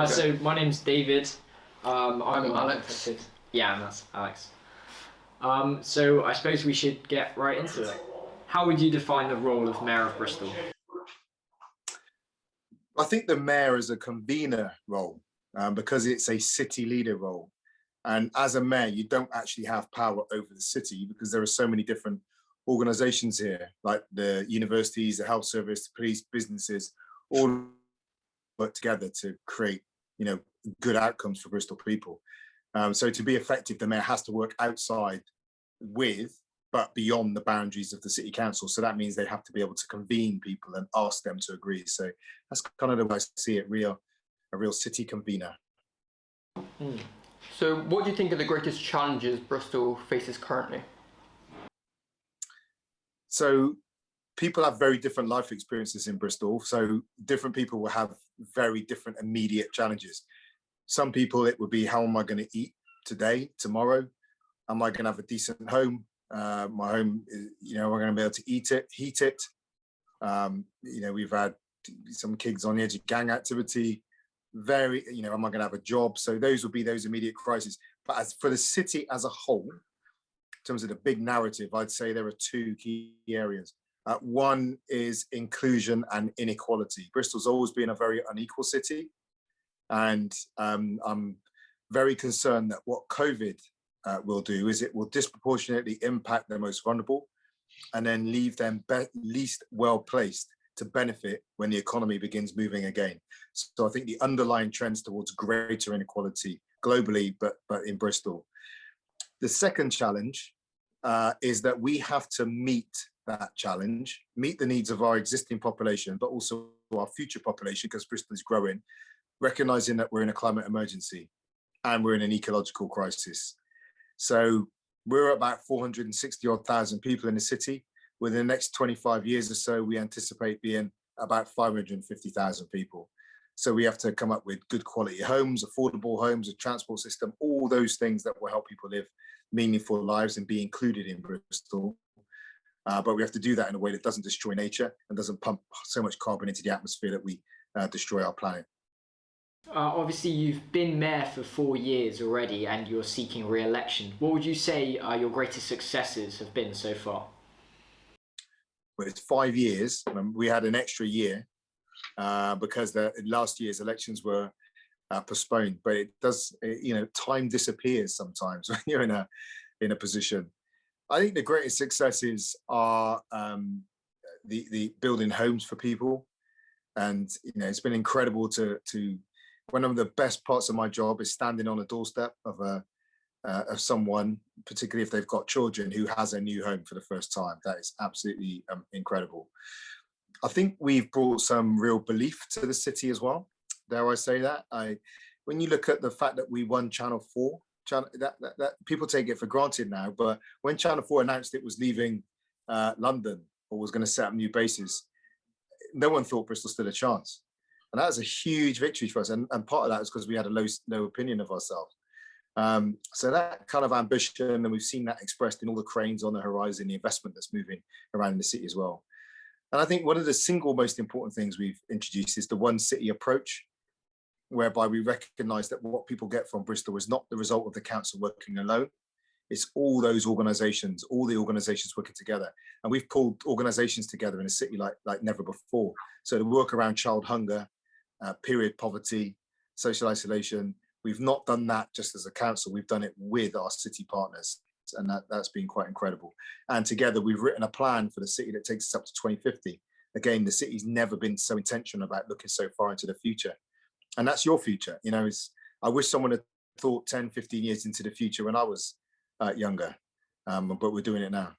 So my name's David. I'm Alex. Interested. Yeah, and that's Alex. So I suppose we should get right into it. How would you define the role of Mayor of Bristol? I think the mayor is a convener role because it's a city leader role. And as a mayor, you don't actually have power over the city because there are so many different organizations here, like the universities, the health service, the police, businesses, all work together to create, good outcomes for Bristol people. So to be effective, the mayor has to work outside with, but beyond the boundaries of the city council. So that means they have to be able to convene people and ask them to agree. So that's kind of the way I see it, a real city convener. So what do you think are the greatest challenges Bristol faces currently? So people have very different life experiences in Bristol. So different people will have very different immediate challenges. Some people, it would be, how am I going to eat today, tomorrow? Am I going to have a decent home? My home, am I going to be able to eat it, heat it? We've had some kids on the edge of gang activity. Am I going to have a job? So those will be those immediate crises. But as for the city as a whole, in terms of the big narrative, I'd say there are two key areas. One is inclusion and inequality. Bristol's always been a very unequal city. And I'm very concerned that what COVID will do is it will disproportionately impact the most vulnerable and then leave them least well placed to benefit when the economy begins moving again. So I think the underlying trends towards greater inequality globally, but in Bristol. The second challenge is that we have to meet that challenge, meet the needs of our existing population, but also our future population, because Bristol is growing, recognizing that we're in a climate emergency and we're in an ecological crisis. So we're about 460,000 people in the city. Within the next 25 years or so, we anticipate being about 550,000 people. So we have to come up with good quality homes, affordable homes, a transport system, all those things that will help people live meaningful lives and be included in Bristol. But we have to do that in a way that doesn't destroy nature and doesn't pump so much carbon into the atmosphere that we destroy our planet. Obviously, you've been mayor for 4 years already and you're seeking re-election. What would you say your greatest successes have been so far? Well, it's 5 years. We had an extra year because last year's elections were postponed. But it does, time disappears sometimes when you're in a position. I think the greatest successes are the building homes for people, and it's been incredible to. One of the best parts of my job is standing on a doorstep of someone, particularly if they've got children, who has a new home for the first time. That is absolutely incredible. I think we've brought some real belief to the city as well. Dare I say that? When you look at the fact that we won Channel 4, that people take it for granted now, but when Channel 4 announced it was leaving London or was going to set up new bases, no one thought Bristol stood a chance. And that was a huge victory for us. And part of that is because we had a low opinion of ourselves. So that kind of ambition, and we've seen that expressed in all the cranes on the horizon, the investment that's moving around in the city as well. And I think one of the single most important things we've introduced is the one city approach, whereby we recognise that what people get from Bristol is not the result of the council working alone. It's all those organisations, all the organisations working together. And we've pulled organisations together in a city like never before. So the work around child hunger, period poverty, social isolation, we've not done that just as a council, we've done it with our city partners. And that's been quite incredible. And together we've written a plan for the city that takes us up to 2050. Again, the city's never been so intentional about looking so far into the future. And that's your future. I wish someone had thought 10, 15 years into the future when I was younger, but we're doing it now.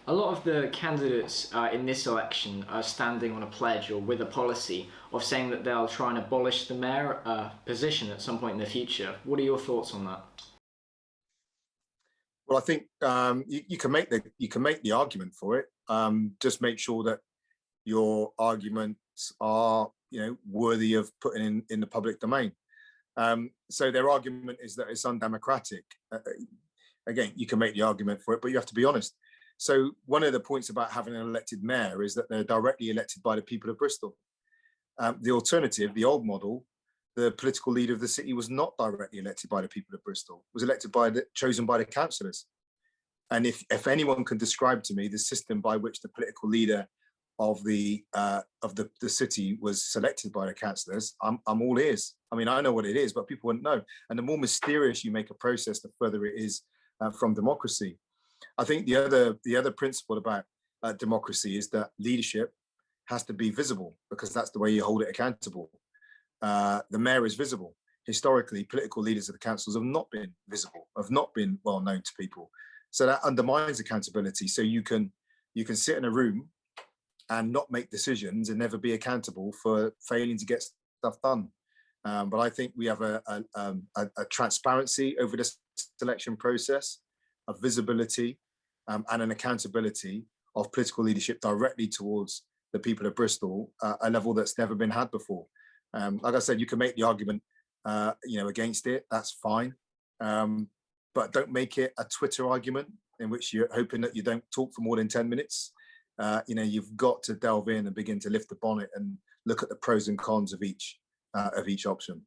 A lot of the candidates in this election are standing on a pledge or with a policy of saying that they'll try and abolish the mayor position at some point in the future. What are your thoughts on that? Well, I think you can make the argument for it. Just make sure that your arguments are worthy of putting in the public domain. So their argument is that it's undemocratic. Again, you can make the argument for it, but you have to be honest. So one of the points about having an elected mayor is that they're directly elected by the people of Bristol. The alternative, the old model, the political leader of the city was not directly elected by the people of Bristol, was elected chosen by the councillors. And if anyone can describe to me the system by which the political leader of the city was selected by the councillors, I'm all ears. I mean, I know what it is, but people wouldn't know. And the more mysterious you make a process, the further it is from democracy. I think the other principle about democracy is that leadership has to be visible, because that's the way you hold it accountable. The mayor is visible. Historically, political leaders of the councils have not been visible, have not been well known to people. So that undermines accountability. So you can sit in a room and not make decisions and never be accountable for failing to get stuff done. But I think we have a transparency over the selection process, a visibility, and an accountability of political leadership directly towards the people of Bristol, a level that's never been had before. Like I said, you can make the argument, against it. That's fine, but don't make it a Twitter argument in which you're hoping that you don't talk for more than 10 minutes. You've got to delve in and begin to lift the bonnet and look at the pros and cons of each option.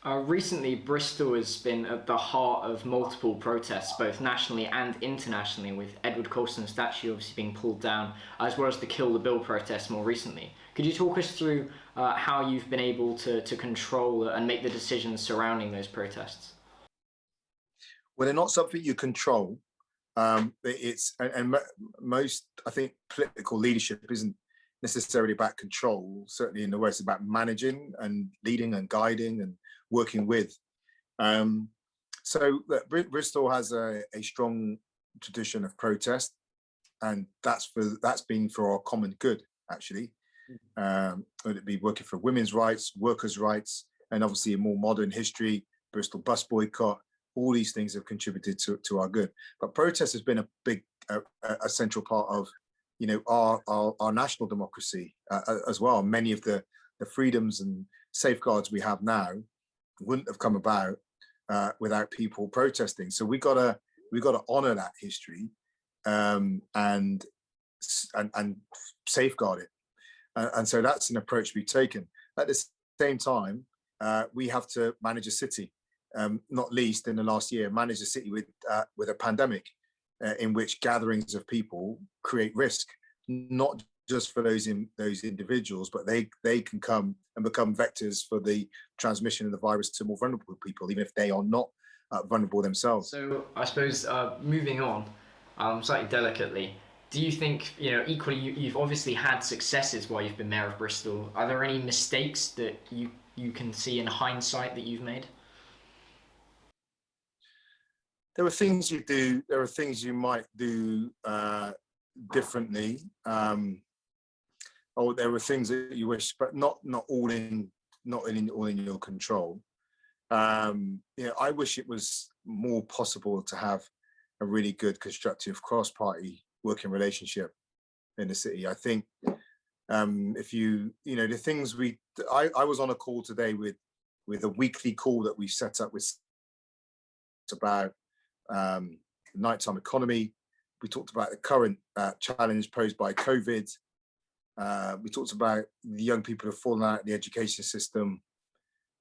Recently, Bristol has been at the heart of multiple protests, both nationally and internationally, with Edward Colston's statue obviously being pulled down, as well as the Kill the Bill protests more recently. Could you talk us through how you've been able to control and make the decisions surrounding those protests? Well, they're not something you control. Most, I think, political leadership isn't necessarily about control. Certainly in the West, it's about managing and leading and guiding and working with. So Bristol has a strong tradition of protest, and that's been for our common good, actually. Would it be working for women's rights, workers' rights, and obviously a more modern history, Bristol bus boycott. All these things have contributed to our good. But protest has been a big, a central part of, our national democracy as well. Many of the freedoms and safeguards we have now wouldn't have come about without people protesting. So we got to honor that history and safeguard it. And so that's an approach we've taken. At the same time, we have to manage a city. Not least in the last year, manage a city with a pandemic in which gatherings of people create risk, not just for those individuals, but they can come and become vectors for the transmission of the virus to more vulnerable people, even if they are not vulnerable themselves. So I suppose moving on, slightly delicately, do you think, equally, you've obviously had successes while you've been mayor of Bristol. Are there any mistakes that you can see in hindsight that you've made? There are things you do. There are things you might do differently. Or there were things that you wish, but not all in your control. I wish it was more possible to have a really good, constructive, cross-party working relationship in the city. I think if the things I was on a call today with a weekly call that we set up with about the nighttime economy. We talked about the current challenge posed by COVID. We talked about the young people who have fallen out of the education system,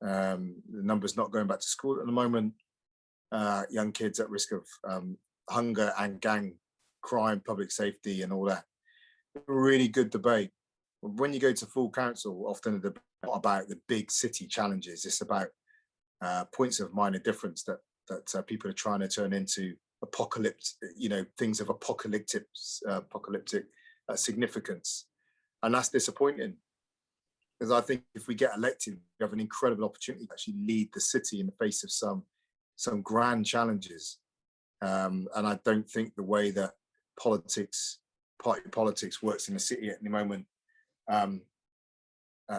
the numbers not going back to school at the moment, young kids at risk of hunger and gang crime, public safety and all that. Really good debate. When you go to full council, often the debate is not about the big city challenges. It's about points of minor difference that people are trying to turn into things of apocalyptic significance. And that's disappointing, because I think if we get elected, we have an incredible opportunity to actually lead the city in the face of some grand challenges. And I don't think the way that party politics works in the city at the moment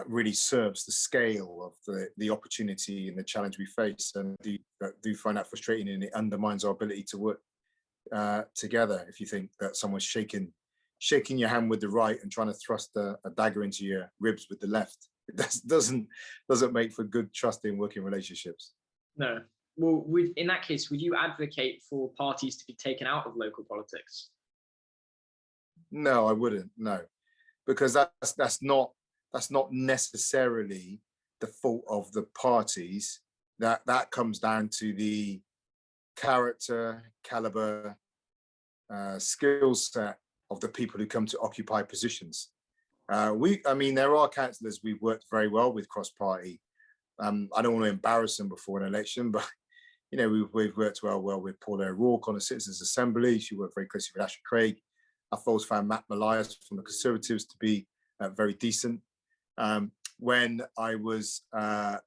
really serves the scale of the opportunity and the challenge we face, and do find that frustrating, and it undermines our ability to work together. If you think that someone's shaking your hand with the right and trying to thrust a dagger into your ribs with the left, it doesn't make for good, trusting working relationships. No. Well, in that case, would you advocate for parties to be taken out of local politics? No, I wouldn't. No, because that's not necessarily the fault of the parties. That comes down to the character, caliber, skill set of the people who come to occupy positions. I mean, there are councillors we've worked very well with cross-party. I don't want to embarrass them before an election, but we've worked well with Paula O'Rourke on the Citizens Assembly. She worked very closely with Ashley Craig. I've always found Matt Malias from the Conservatives to be very decent. When I was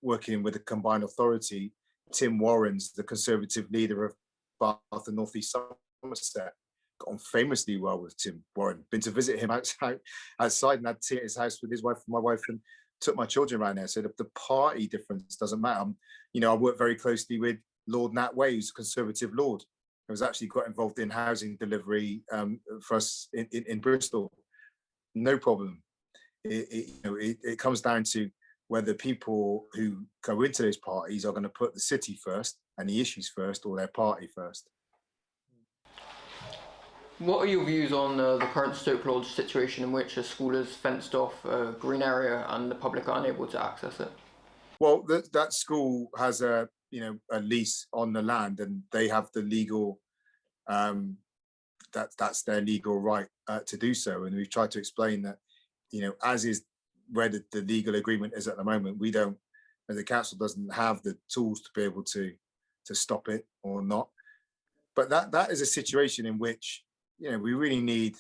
working with the Combined Authority, Tim Warren's the Conservative leader of Bath and North East Somerset. Got on famously well with Tim Warren. Been to visit him outside and had tea at his house with his wife and my wife, and took my children around there. So the party difference doesn't matter. I work very closely with Lord Nat Way, who's a Conservative Lord. I was actually quite involved in housing delivery for us in Bristol. No problem. It comes down to whether people who go into those parties are going to put the city first and the issues first, or their party first. What are your views on the current Stoke Lodge situation in which a school has fenced off a green area and the public are unable to access it? Well, that school has a lease on the land, and they have the legal that's their legal right to do so. And we've tried to explain that, as is where the legal agreement is at the moment, we don't, the council doesn't have the tools to be able to stop it or not. But that is a situation in which, we really need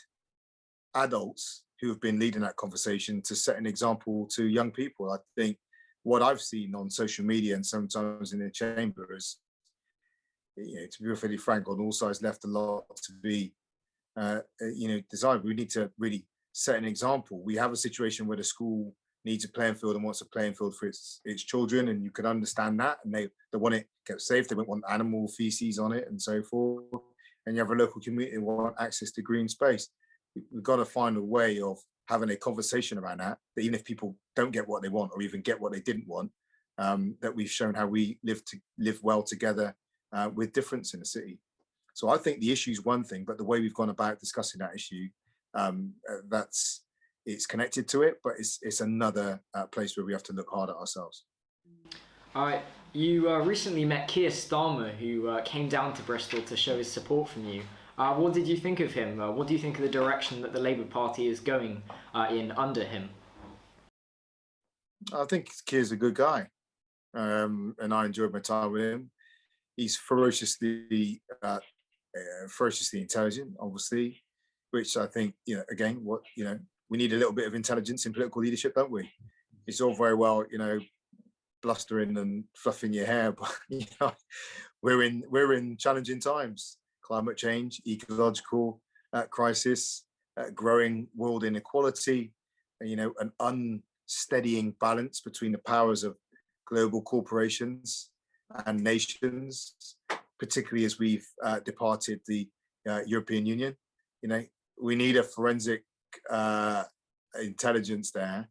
adults who have been leading that conversation to set an example to young people. I think what I've seen on social media and sometimes in the chamber is, to be perfectly frank, on all sides left a lot to be, desired. We need to really set an example. We have a situation where the school needs a playing field and wants a playing field for its children, and you can understand that, and they want it kept safe. They don't want animal feces on it and so forth. And you have a local community who want access to green space. We've got to find a way of having a conversation around that even if people don't get what they want, or even get what they didn't want, that we've shown how we live well together with difference in the city. So I think the issue is one thing, but the way we've gone about discussing that issue, it's connected to it, but it's another place where we have to look hard at ourselves. All right, you recently met Keir Starmer, who came down to Bristol to show his support from you. What did you think of him? What do you think of the direction that the Labour Party is going in under him? I think Keir's a good guy, and I enjoyed my time with him. He's ferociously intelligent, obviously, which I think, again, we need a little bit of intelligence in political leadership, don't we? It's all very well, blustering and fluffing your hair, but we're in challenging times. Climate change, ecological crisis, growing world inequality, an unsteadying balance between the powers of global corporations and nations, particularly as we've departed the European Union. We need a forensic intelligence there,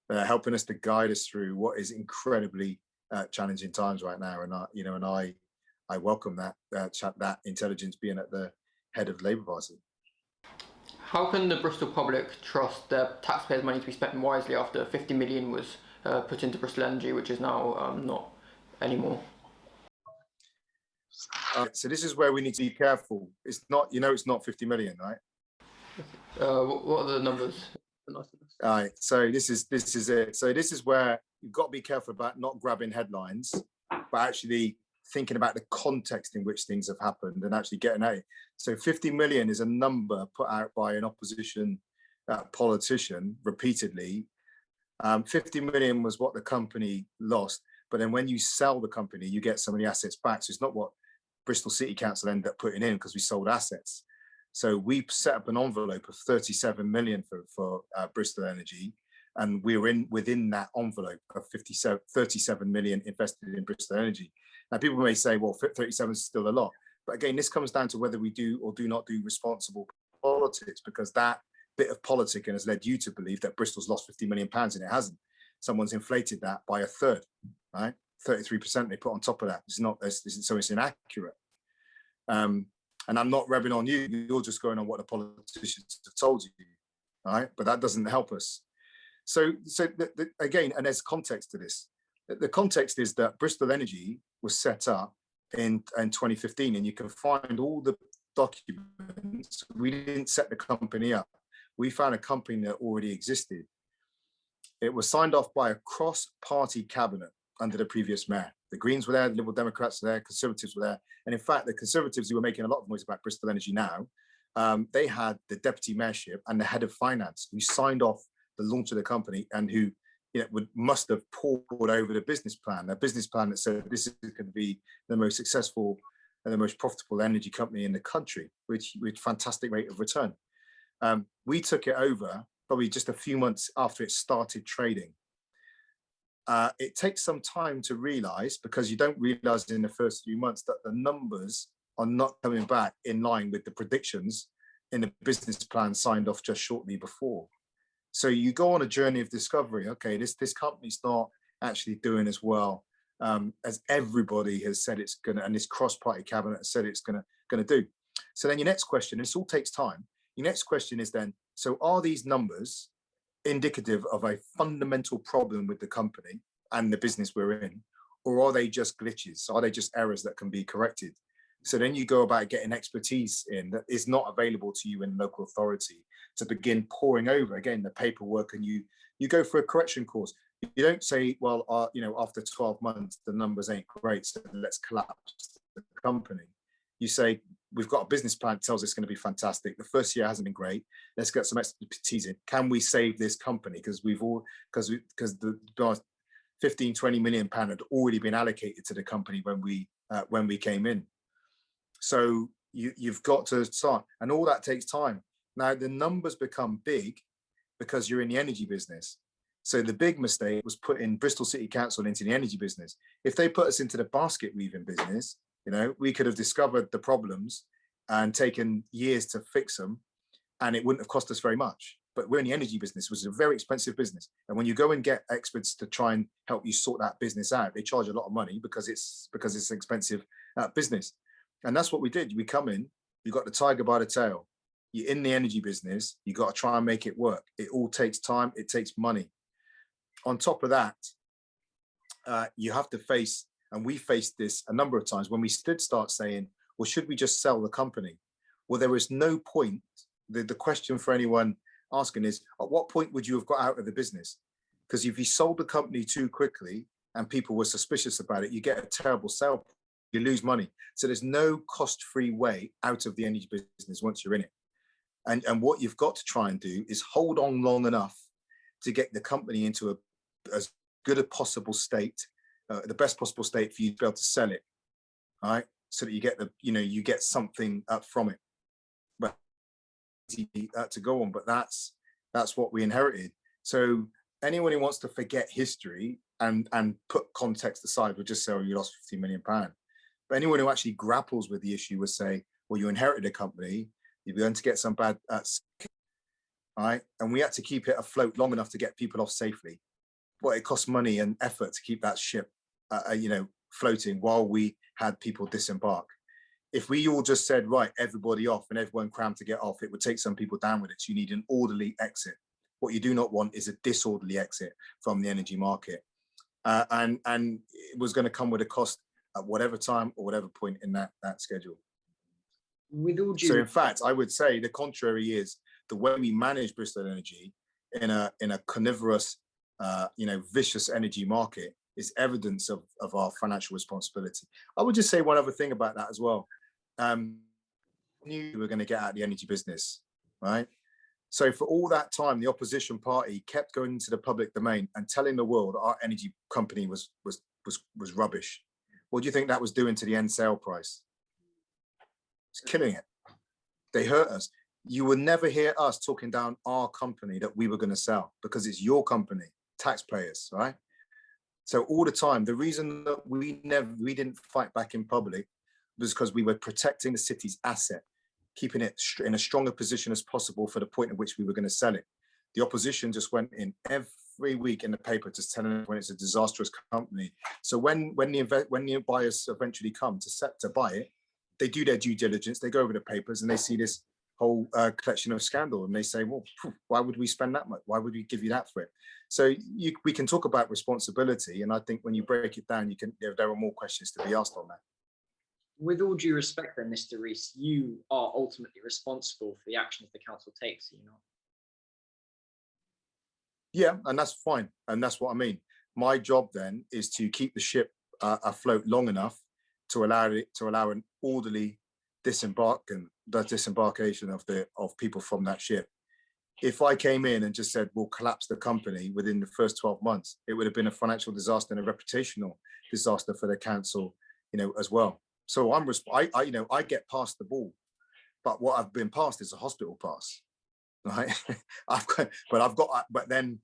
helping us to guide us through what is incredibly challenging times right now. And I welcome that intelligence being at the head of the Labour Party. How can the Bristol public trust their taxpayers' money to be spent wisely after 50 million was put into Bristol Energy, which is now not anymore? So this is where we need to be careful. It's not, it's not 50 million, right? What are the numbers? All right. So this is it. So this is where you've got to be careful about not grabbing headlines, but actually thinking about the context in which things have happened and actually getting at it. So 50 million is a number put out by an opposition politician repeatedly. 50 million was what the company lost, but then when you sell the company, you get some of the assets back. So it's not what Bristol City Council ended up putting in because we sold assets. So we set up an envelope of 37 million for Bristol Energy, and we're within that envelope of 37 million invested in Bristol Energy. Now, people may say, well, 37 is still a lot. But again, this comes down to whether we do or do not do responsible politics, because that bit of politicking has led you to believe that Bristol's lost 50 million pounds, and it hasn't. Someone's inflated that by a third, right? 33% they put on top of that. So it's inaccurate. And I'm not rebbing on you. You're just going on what the politicians have told you, right? But that doesn't help us. So again, and there's context to this. The context is that Bristol Energy was set up in 2015, and you can find all the documents. We didn't set the company up. We found a company that already existed. It was signed off by a cross-party cabinet under the previous mayor. The Greens were there, the Liberal Democrats were there, Conservatives were there. And in fact, the Conservatives, who were making a lot of noise about Bristol Energy now, they had the deputy mayorship and the head of finance who signed off the launch of the company, and who must have pored over the business plan, a business plan that said this is going to be the most successful and the most profitable energy company in the country, which with fantastic rate of return. We took it over probably just a few months after it started trading. It takes some time to realize, because you don't realize in the first few months that the numbers are not coming back in line with the predictions in the business plan signed off just shortly before. So you go on a journey of discovery. Okay, this company's not actually doing as well as everybody has said it's gonna, and this cross-party cabinet has said it's gonna do. So then your next question, this all takes time. Your next question is then, so are these numbers indicative of a fundamental problem with the company and the business we're in, or are they just glitches? Are they just errors that can be corrected? So then you go about getting expertise in that is not available to you in local authority to begin pouring over again the paperwork, and you go for a correction course. You don't say, well, after 12 months the numbers ain't great, so let's collapse the company. You say, we've got a business plan that tells us it's going to be fantastic. The first year hasn't been great. Let's get some expertise in. Can we save this company? Because the 15-20 million pound had already been allocated to the company when we came in. So you've got to start, and all that takes time. Now the numbers become big because you're in the energy business. So the big mistake was putting Bristol City Council into the energy business. If they put us into the basket weaving business, we could have discovered the problems and taken years to fix them, and it wouldn't have cost us very much. But we're in the energy business, which is a very expensive business. And when you go and get experts to try and help you sort that business out, they charge a lot of money because it's an expensive business. And that's what we did. We come in, you got the tiger by the tail. You're in the energy business, you got to try and make it work. It all takes time, it takes money. On top of that, you have to face, and we faced this a number of times when we start saying, well, should we just sell the company? Well, there was no point. The question for anyone asking is, at what point would you have got out of the business? Because if you sold the company too quickly and people were suspicious about it, you get a terrible sale, you lose money. So there's no cost-free way out of the energy business once you're in it. And what you've got to try and do is hold on long enough to get the company into as good a possible state, the best possible state for you to be able to sell it, right? So that you get you get something from it, but to go on. But that's what we inherited. So anyone who wants to forget history and put context aside would just say, oh, you lost £50 million. But anyone who actually grapples with the issue would say, well, you inherited a company, you're going to get some bad, right? And we had to keep it afloat long enough to get people off safely. But it cost money and effort to keep that ship, floating while we had people disembark. If we all just said, right, everybody off, and everyone crammed to get off, it would take some people down with it. So you need an orderly exit. What you do not want is a disorderly exit from the energy market. And it was going to come with a cost at whatever time or whatever point in that schedule. With all due... So in fact, I would say the contrary is the way we manage Bristol Energy in a carnivorous, vicious energy market is evidence of our financial responsibility. I would just say one other thing about that as well. Knew we were going to get out of the energy business, right? So for all that time, the opposition party kept going into the public domain and telling the world our energy company was rubbish. What do you think that was doing to the end sale price? It's killing it. They hurt us. You would never hear us talking down our company that we were going to sell, because it's your company, taxpayers, right? So all the time, the reason that we didn't fight back in public was because we were protecting the city's asset, keeping it in a stronger position as possible for the point at which we were going to sell it. The opposition just went in every week in the paper just telling everyone it's a disastrous company. So when the buyers eventually come to buy it, they do their due diligence, they go over the papers and they see this whole collection of scandal, and they say, well, why would we spend that much? Why would we give you that for it? So we can talk about responsibility, and I think when you break it down, there are more questions to be asked on that. With all due respect, then, Mr. Rees, you are ultimately responsible for the actions the council takes, you know. Yeah, and that's fine, and that's what I mean. My job then is to keep the ship afloat long enough to allow an orderly disembarkation of people from that ship. If I came in and just said we'll collapse the company within the first 12 months, it would have been a financial disaster and a reputational disaster for the council, as well. So I get past the ball, but what I've been passed is a hospital pass, right? But then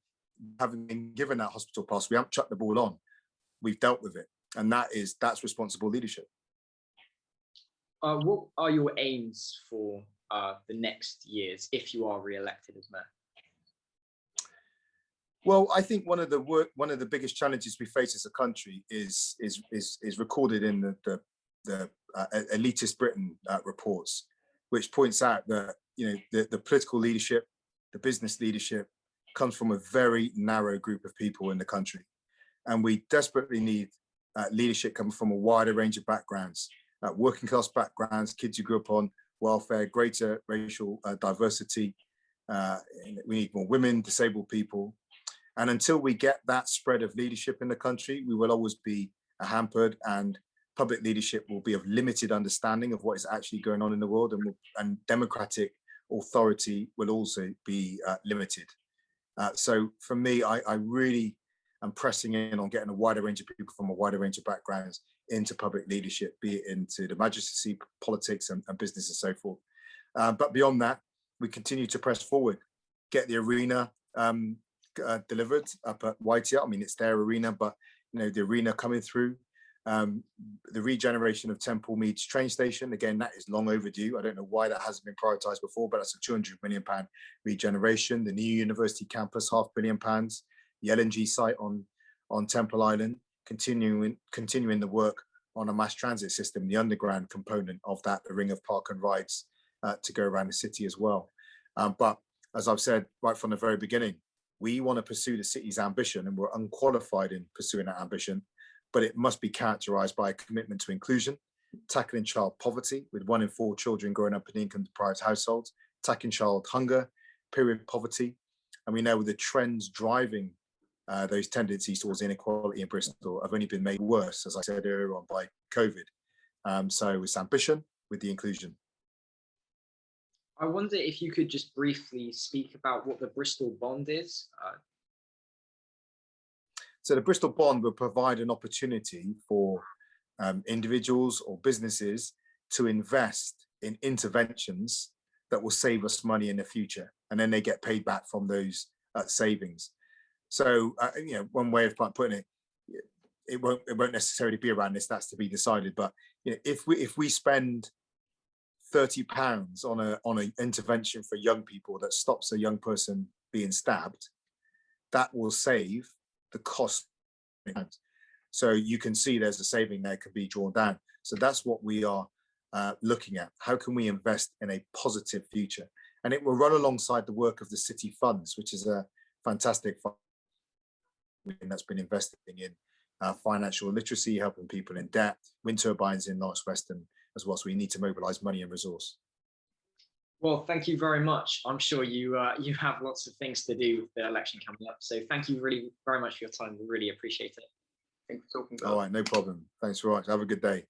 having been given that hospital pass, we haven't chucked the ball on. We've dealt with it, and that's responsible leadership. What are your aims for the next years if you are re-elected as mayor? Well, I think one of the biggest challenges we face as a country is recorded in the elitist Britain reports, which points out that the political leadership, the business leadership, comes from a very narrow group of people in the country, and we desperately need leadership coming from a wider range of backgrounds. Working class backgrounds, kids who grew up on welfare, greater racial diversity. We need more women, disabled people. And until we get that spread of leadership in the country, we will always be hampered, and public leadership will be of limited understanding of what is actually going on in the world, and democratic authority will also be limited. So for me, I really am pressing in on getting a wider range of people from a wider range of backgrounds into public leadership, be it into the magistracy, politics, and business, and so forth. But beyond that, we continue to press forward, get the arena delivered up at Whitey. I mean, it's their arena, but the arena coming through. The regeneration of Temple Meads train station, again, that is long overdue. I don't know why that hasn't been prioritised before, but that's a £200 million regeneration. The new university campus, £500 million. The LNG site on Temple Island, continuing the work on a mass transit system, the underground component of that, the ring of park and rides to go around the city as well. But as I've said right from the very beginning, we want to pursue the city's ambition, and we're unqualified in pursuing that ambition, but it must be characterised by a commitment to inclusion, tackling child poverty, with 1 in 4 children growing up in income-deprived households, tackling child hunger, period poverty. And we know the trends driving those tendencies towards inequality in Bristol have only been made worse, as I said earlier on, by COVID. So it's ambition with the inclusion. I wonder if you could just briefly speak about what the Bristol Bond is. So the Bristol Bond will provide an opportunity for individuals or businesses to invest in interventions that will save us money in the future, and then they get paid back from those savings. So one way of putting it, it won't necessarily be around this. That's to be decided. But if we spend £30 on an intervention for young people that stops a young person being stabbed, that will save the cost. So you can see there's a saving there can be drawn down. So that's what we are looking at. How can we invest in a positive future? And it will run alongside the work of the city funds, which is a fantastic fund that's been investing in financial literacy, helping people in debt, wind turbines in Northwest, and as well. So we need to mobilise money and resource. Well, thank you very much. I'm sure you have lots of things to do with the election coming up. So thank you really very much for your time. We really appreciate it. Thanks for talking. All right, no problem. Thanks very much. Have a good day.